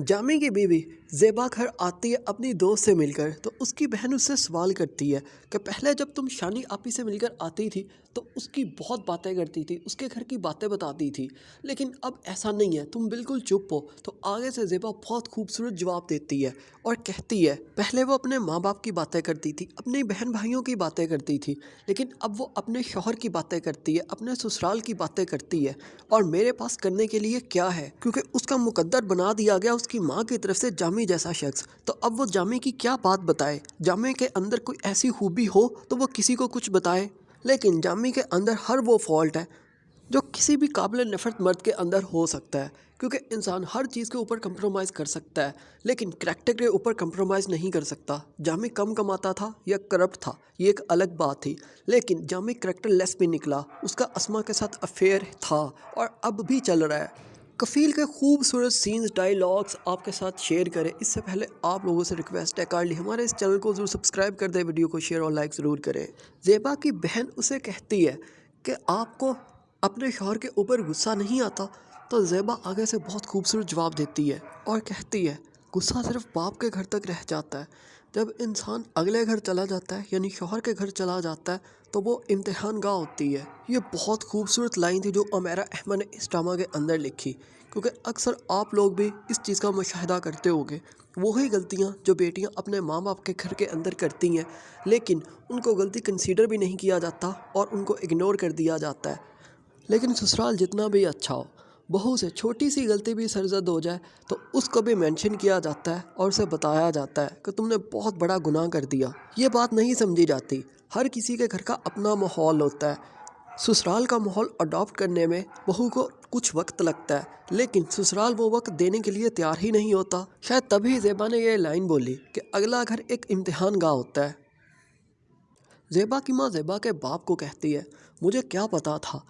जामी की बीवी ज़ेबा घर आती है अपनी दोस्त से मिलकर, तो उसकी बहन उससे सवाल करती है कि पहले जब तुम शानी आपी से मिलकर आती थी तो उसकी बहुत बातें करती थी, उसके घर की बातें बताती थी, लेकिन अब ऐसा नहीं है, तुम बिल्कुल चुप हो। तो आगे से ज़ेबा बहुत खूबसूरत जवाब देती है और कहती है पहले वो अपने माँ बाप की बातें करती थी, अपनी बहन भाइयों की बातें करती थी, लेकिन अब वो अपने शौहर की बातें करती है, अपने ससुराल की बातें करती है। और मेरे पास करने के लिए क्या है, क्योंकि उसका मुकद्दर बना दिया गया उसकी माँ की तरफ से जामी जैसा शख्स। तो अब वो जामी की क्या बात बताए, जामी के अंदर कोई ऐसी खूबी हो तो वो किसी को कुछ बताए, लेकिन जामी के अंदर हर वो फॉल्ट है जो किसी भी काबिल नफ़रत मर्द के अंदर हो सकता है। क्योंकि इंसान हर चीज़ के ऊपर कंप्रोमाइज़ कर सकता है, लेकिन करैक्टर के ऊपर कंप्रोमाइज़ नहीं कर सकता। जामी कम कमाता था या करप्ट था, ये एक अलग बात थी, लेकिन जामी करैक्टर लेस भी निकला। उसका अस्मा के साथ अफेयर था और अब भी चल रहा है। कफ़ील के खूबसूरत सीन्स डायलॉग्स आपके साथ शेयर करें। इससे पहले आप लोगों से रिक्वेस्ट है, काइंडली हमारे इस चैनल को ज़रूर सब्सक्राइब कर दें, वीडियो को शेयर और लाइक ज़रूर करें। ज़ेबा की बहन उसे कहती है कि आपको अपने शौहर के ऊपर गुस्सा नहीं आता। तो ज़ेबा आगे से बहुत खूबसूरत जवाब देती है और कहती है गुस्सा सिर्फ बाप के घर तक रह जाता है, जब इंसान अगले घर चला जाता है यानी शौहर के घर चला जाता है तो वो इम्तिहान गाह होती है। ये बहुत खूबसूरत लाइन थी जो उमैरा अहमद ने इस ड्रामा के अंदर लिखी, क्योंकि अक्सर आप लोग भी इस चीज़ का मुशाहिदा करते होंगे। वही गलतियाँ जो बेटियाँ अपने माँ बाप के घर के अंदर करती हैं, लेकिन उनको गलती कंसीडर भी नहीं किया जाता और उनको इग्नोर कर दिया जाता है। लेकिन ससुराल जितना भी अच्छा हो, बहू से छोटी सी गलती भी सरजद हो जाए तो उसको भी मेंशन किया जाता है और उसे बताया जाता है कि तुमने बहुत बड़ा गुनाह कर दिया। ये बात नहीं समझी जाती। हर किसी के घर का अपना माहौल होता है। ससुराल का माहौल अडॉप्ट करने में बहू को कुछ वक्त लगता है, लेकिन ससुराल वो वक्त देने के लिए तैयार ही नहीं होता। शायद तभी ज़ेबा ने ये लाइन बोली कि अगला घर एक इम्तिहान गाह होता है। ज़ेबा की माँ ज़ेबा के बाप को कहती है मुझे क्या पता था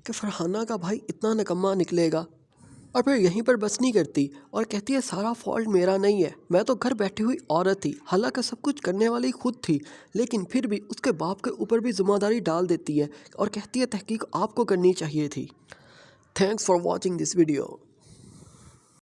कि फरहाना का भाई इतना निकम्मा निकलेगा। और फिर यहीं पर बस नहीं करती और कहती है सारा फॉल्ट मेरा नहीं है, मैं तो घर बैठी हुई औरत थी, हालांकि सब कुछ करने वाली खुद थी, लेकिन फिर भी उसके बाप के ऊपर भी ज़िम्मेदारी डाल देती है और कहती है तहकीक आपको करनी चाहिए थी। Thanks for watching this video.